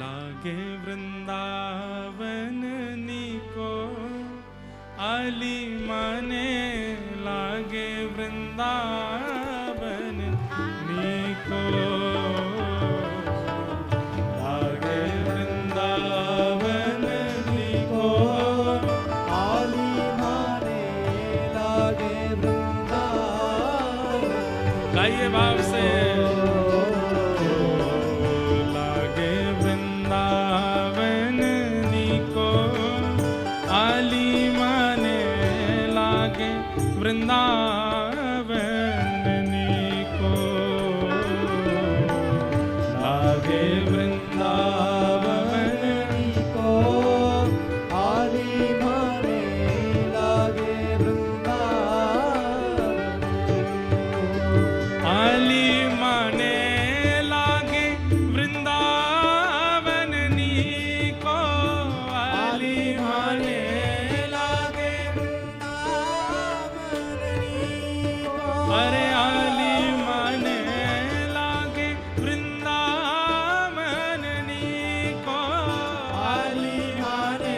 लागे वृंदावन नीको आली माने लागे वृंदावन नीको लागे वृंदावन नीको आली माने लागे वृंदावन। गाइए भाव से वृंदावन नीको लागे वृंदावन नीको आली माने लागे वृंदावन। आली माने लागे वृंदावन नीको आली माने अरे आली माने लागे वृंदावन नीको आली माने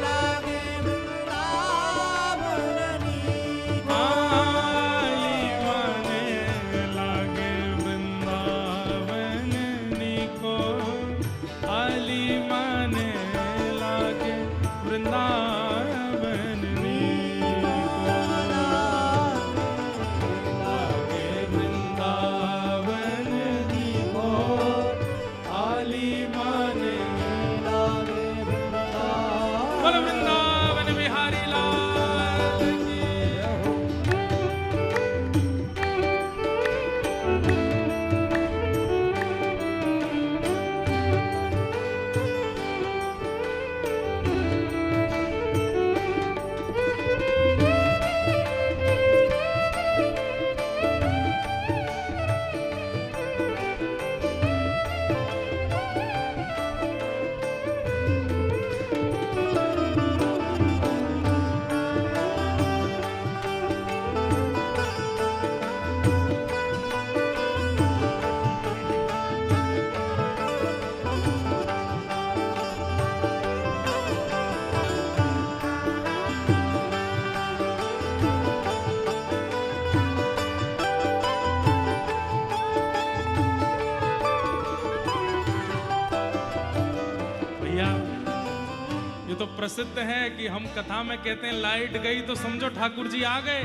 लागे वृंदावन नीको आली माने लागे वृंदावन नीको आली माने लागे वृंदावन वृंदावन बिहारी लाल की। ये तो प्रसिद्ध है कि हम कथा में कहते हैं लाइट गई तो समझो ठाकुर जी आ गए।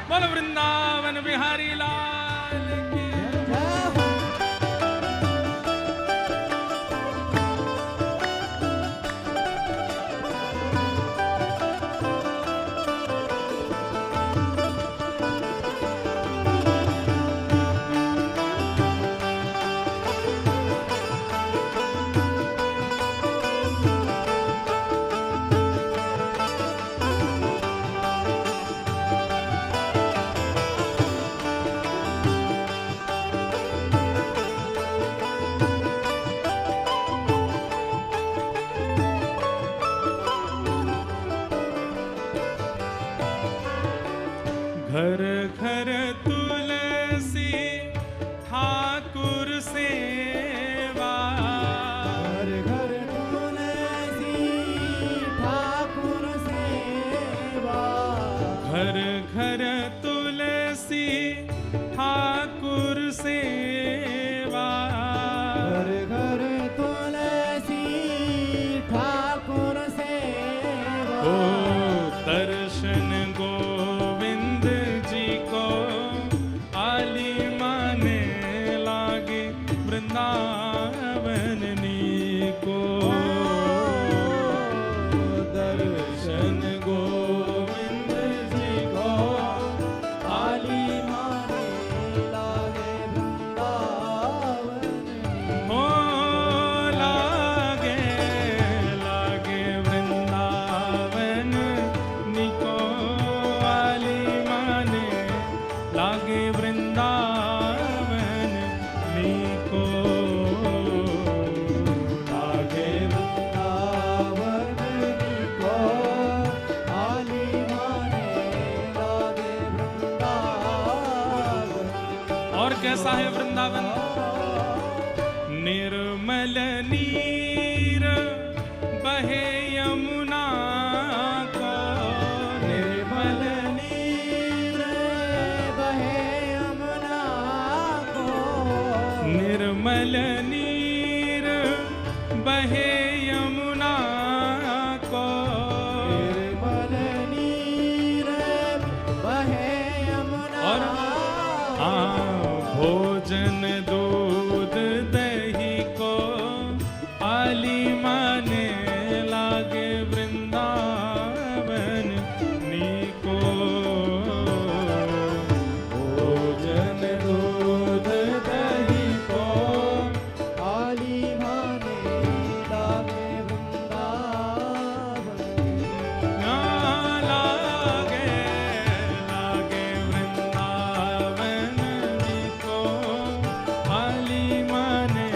बोल वृंदावन बिहारी लाल की। घर घर तुलसी ठाकुर सेवा घर घर तुलसी ठाकुर सेवा। घर घर तुलसी ठाकुर सेवा घर घर तुलसी ठाकुर सेवा। ओ दर्शन गोविंद जी को आली माने लागे वृंदावन नीको दर्शन गोविंद जी को आली माने लागे वृंदावन। हो लागे लागे वृंदावन नीको आली माने लागे वृंदावन नीको निर्मल नीर बहे यमुना को, निर्मल नीर बहे यमुना को, निर्मल नीर बहे यमुना को, निर्मल नीर बहे यमुना और भोजन दूध दही को आली माने लागे वृंदावन नीको। भोजन दूध दही को आली माने लागे वृंदावन लागे लागे वृंदावन नीको, आली माने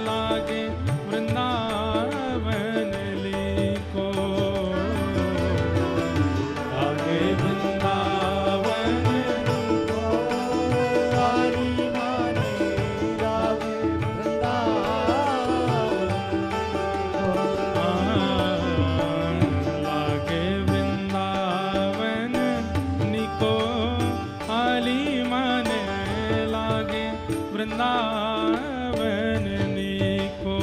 लागे वृंदावन लीको, लागे वृंदावन को आली माने लागे वृंदावन लागे वृंदावन निको, आली माने लागे वृंदावन निको,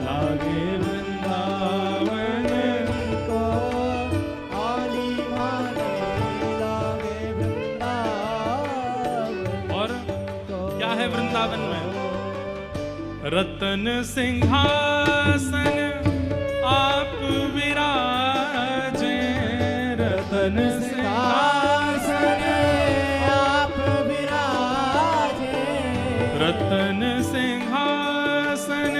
लागे वृंदावन को आली माने लागे वृंदावन और क्या है वृंदावन में? रतन सिंहासन आप विराजे, रतन सिंहासन आप विराजे, रतन सिंहासन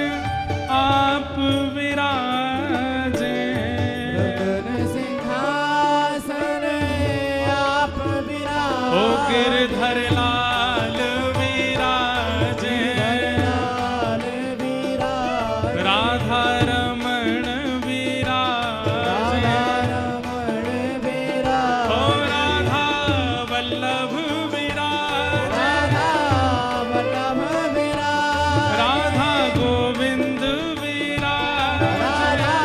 आप विराजे, रतन सिंहासन आप विराजे, ओ गिरधर लाल विराजे, लाल विराजे, राधा रमण विराजे, रमण विराजे, ओ राधा वल्लभ विराजे, राधा वल्लभ विराजे, राधा गोविंद विराजे, राधा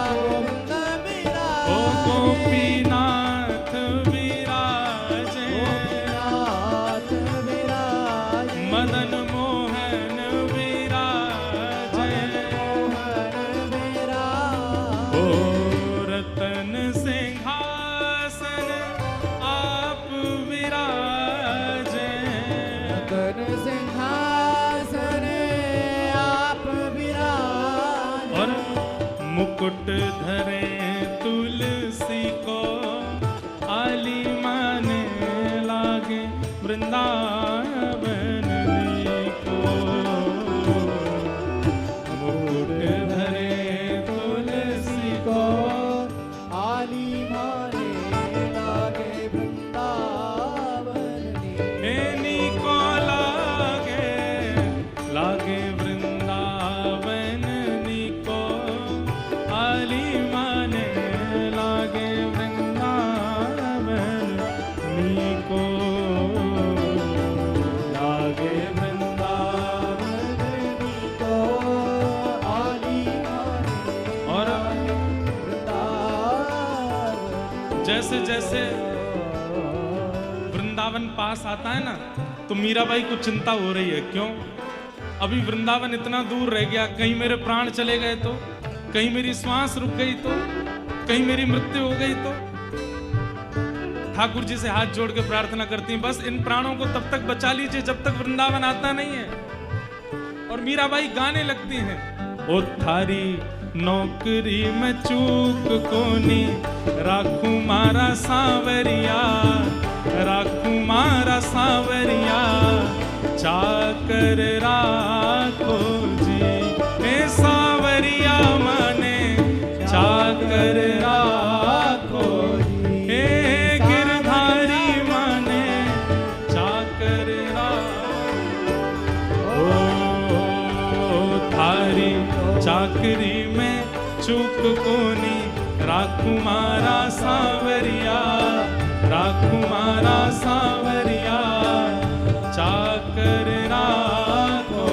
गोविंद विराजे, ओ गोपीनाथ विराजे, गोपीनाथ विराजे, मदन मोहन विराजे, मोहन विराजे, ओ रतन सिंहासन आप विराजे, रतन सिंहासन आप विराजे, और मुकुट धरे तुलसी को आली माने लागे वृंदावन नीको, मुकुट धरे तुलसी को आली माने लागे वृंदावन हे नीको लागे लागे वृंदावन नीको, आली माने लागे वृंदावन नीको, लागे वृंदावन को आली माने और वृंदावन जैसे जैसे वृंदावन पास आता है ना, तो मीराबाई को चिंता हो रही है। क्यों? अभी वृंदावन इतना दूर रह गया, कहीं मेरे प्राण चले गए तो, कहीं मेरी श्वास रुक गई तो, कहीं मेरी मृत्यु हो गई तो। ठाकुर जी से हाथ जोड़ के प्रार्थना करती हैं, बस इन प्राणों को तब तक बचा लीजिए जब तक वृंदावन आता नहीं है। और मीराबाई गाने लगती हैं, ओ थारी नौकरी में चूक कोनी, राखू मारा सांवरिया, राखू मारा सांवरिया, चाकर राखो जी, ए सांवरिया माने चाकर राखो जी, ए गिरधारी माने चाकर राखो, थारी चाकरी में चूक कोनी, राखू मारा सांवरिया, राखू मारा सांवरिया, चाकर राखो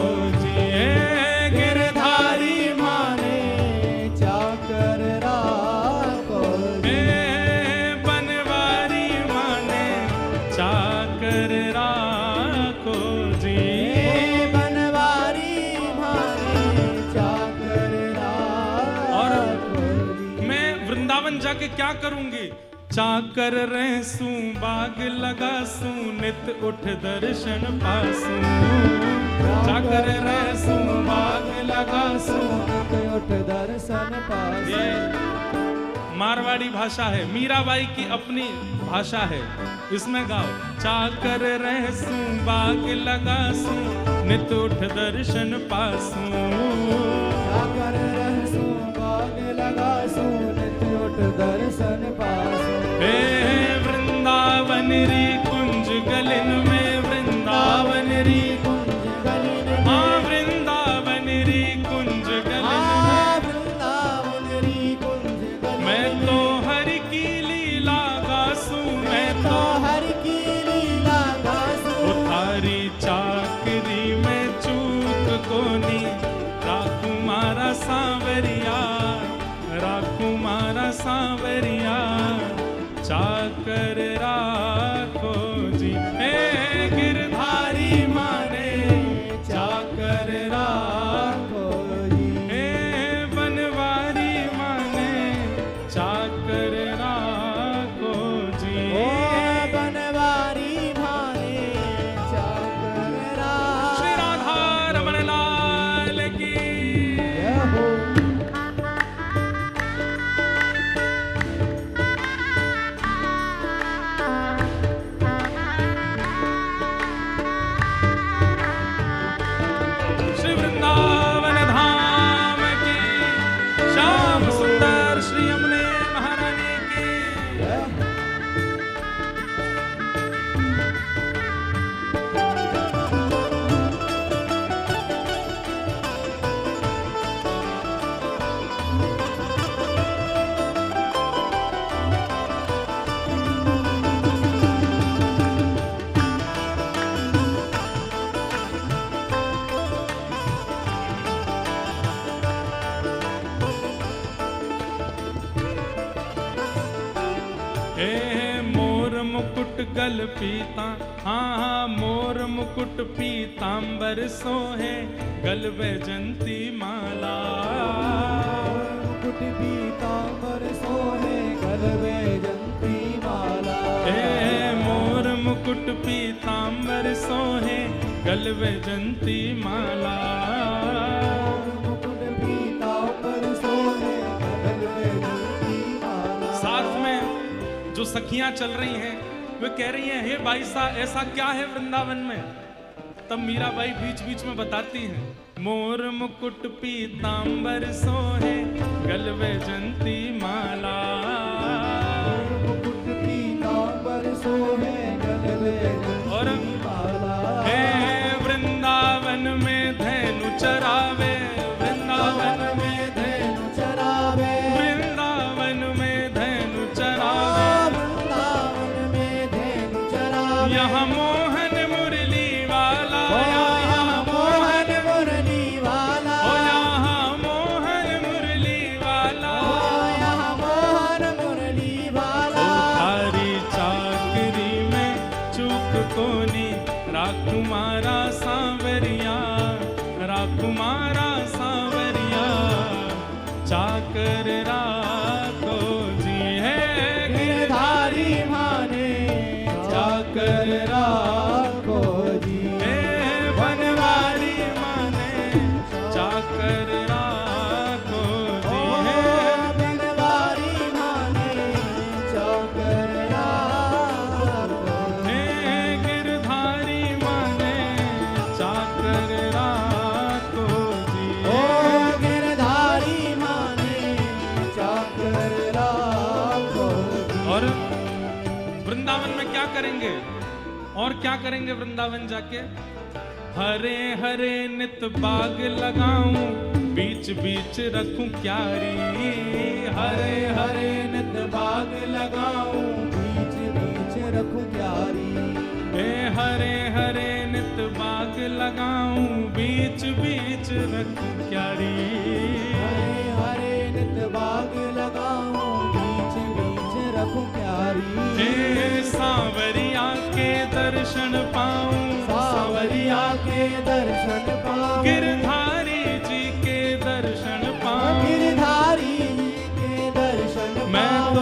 वृंदावन जाके क्या करूंगी? चाकर रहसूं बाग लगासूं नित उठ दर्शन पासूं। चाकर रहसूं बाग लगासूं नित उठ दर्शन पासूं। ये मारवाड़ी भाषा है, मीराबाई की अपनी भाषा है, इसमें गाओ। चाकर रहसूं बाग लगासूं नित उठ दर्शन पासूं। चाकर रहसूं बाग लगासूं नित उठ दर्शन पासूं। हे वृंदावन री कुंज गलिन में, वृंदावन री कुंज गलिन में, हाँ वृंदावन री कुंज गलिन हाँ वृंदावन री कुंज गलिन में। मैं तो हरि की लीला गासूं, मैं तो हरि की लीला गासूं। उतारी चाकरी में चूक कोनी, राखू मारा सांवरिया, राखू मारा सांवरिया। चाकर राखो जी हे गिरधारी माने, चाकर राखो जी हे बनवारी माने, चाकर राखो जी। ओ बनवारी माने चाकर राखो। श्री राधा रमण लाल की जय हो। श्री वृंदावन धाम की, श्याम सुंदर श्री यमुने महारानी की। जय हो। हे मोर मुकुट गल पीता, हाँ हाँ मोर मुकुट पीतांबर सोहे, गल वैजंती माला। मुकुट पीतांबर सोहे गल वैजंती माला। हे मोर मुकुट पीतांबर सोहे, गल वैजंती माला। मुकुट पीतांबर सोहे गल वैजंती माला। साथ में जो सखियां चल रही हैं वे कह रही हैं, हे भाई साहब ऐसा क्या है वृंदावन में? तब मीराबाई बीच बीच में बताती हैं, मोर मुकुट पीतांबर सोहे गल वैजंती माला। मुकुट पीतांबर सोहे गल वैजंती और माला। हे वृंदावन में धैनु चरावे, वृंदावन में धेनु चरावे। वृंदावन में धैनु चरावे। वृंदावन में धेनु चरावे। यहाँ मोहन मुरली वाला, ओ यहाँ यहाँ मोहन मुरली वाला। ओ यहाँ मोहन मुरली वाला। ओ यहाँ मोहन मुरली वाला। थारी चाकरी में चूक कोनी, राखू मारा सांवरिया, राखू मारा सांवरिया। चाकर राखो जी है गिरधारी माने चाकर राखो जी। हे बनवारी माने, चाकर राखो जी ओ है। बनवारी माने चाकर राखो। हे गिरधारी माने, चाकर राखो जी ओ है। गिरधारी माने चाकर राखो जी। और वृंदावन में क्या करेंगे? और क्या करेंगे वृंदावन जाके? हरे हरे नित बाग लगाऊं, बीच बीच रखूं क्यारी। हरे हरे नित बाग लगाऊं, बीच बीच रखूं प्यारी। हे हरे हरे नित बाग लगाऊं, बीच बीच रखूं क्यारी। हरे हरे नित बाग लगाऊं, बीच बीच रखूं प्यारी। हे सांवरिया के दर्शन पाऊं, सावरिया के दर्शन पाऊं। गिरधारी जी के दर्शन पाऊं। गिरधारी जी के दर्शन मैं पाऊं।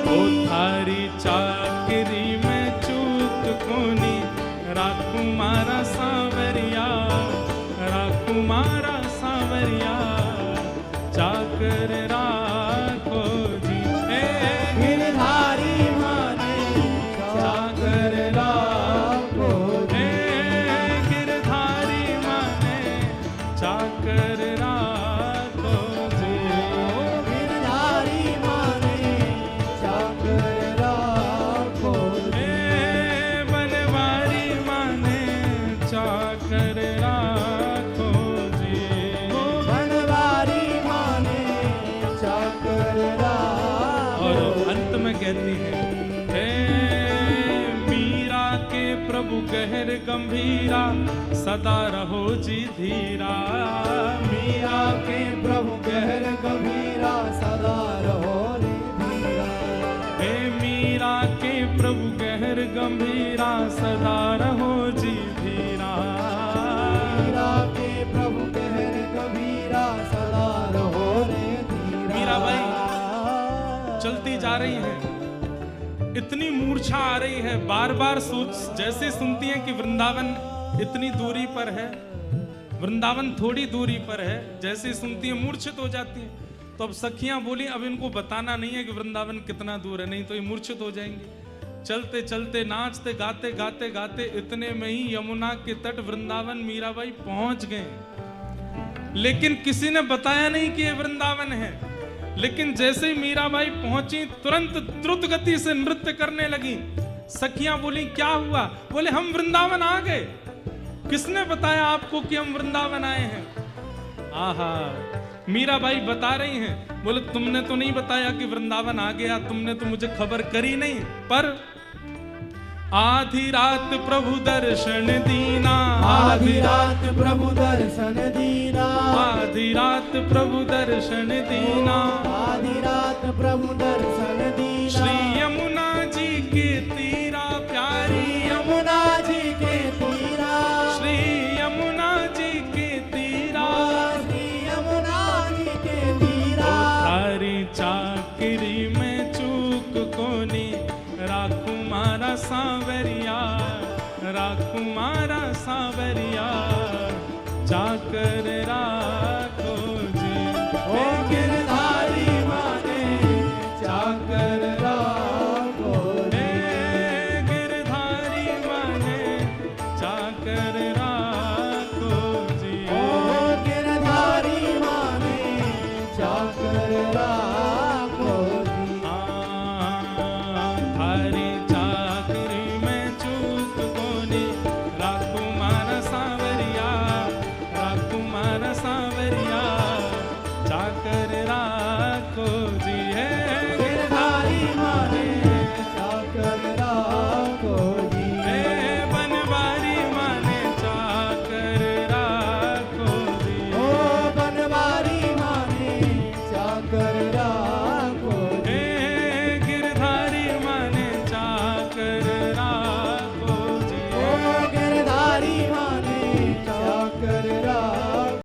ओ थारी चाकरी में चूक कोनी, राखू मारा सांवरिया, राखू मारा सांवरिया, चाकर राखो जी। गिरधारी माने चाकर राखो जी। गिरधारी माने चाकर राखो जी। गिरधारी माने चाकर राखो जी। बनवारी माने चाकर राखो जी। बनवारी माने चाकर राखो। और अंत में कहती है, हे मीरा के प्रभु गहर गंभीरा, सदा रहो जी धीरा। मीरा के प्रभु गहर गंभीरा, सदा रहो रे धीरा। हे मीरा के प्रभु गहर गंभीरा, सदा रहो जी धीरा। मीरा के प्रभु गहर गंभीरा, सदा रहो रे धीरा। मीराबाई चलती जा रही है, इतनी मूर्छा आ रही है, बार बार सोच, जैसे सुनती है कि वृंदावन इतनी दूरी पर है, वृंदावन थोड़ी दूरी पर है, जैसे सुनती है मूर्छित हो जाती है। तो अब सखियां बोली अब इनको बताना नहीं है कि वृंदावन कितना दूर है, नहीं तो ये मूर्छित हो जाएंगे। चलते चलते नाचते गाते गाते गाते इतने में ही यमुना के तट वृंदावन मीराबाई पहुंच गए। लेकिन किसी ने बताया नहीं कि ये वृंदावन है। लेकिन जैसे ही मीराबाई पहुंची, तुरंत द्रुत गति से नृत्य करने लगी। सखियां बोली क्या हुआ? बोले हम वृंदावन आ गए। किसने बताया आपको कि हम वृंदावन आए हैं? आहा, मीराबाई बता रही हैं। बोले तुमने तो नहीं बताया कि वृंदावन आ गया, तुमने तो मुझे खबर करी नहीं। पर आधी रात प्रभु दर्शन दीना, आधी रात प्रभु दर्शन दीना, आधी रात प्रभु दर्शन दीना, आधी रात प्रभु दर्शन दीना। श्री यमुना जी के तीरा प्यारी, यमुना जी के तीरा, श्री यमुना जी के तीरा, श्री यमुना जी के तीरा। थारी चाकरी में चूक कोनी, राखू मारा सांवरिया, राखू मारा सांवरिया, चाकर रा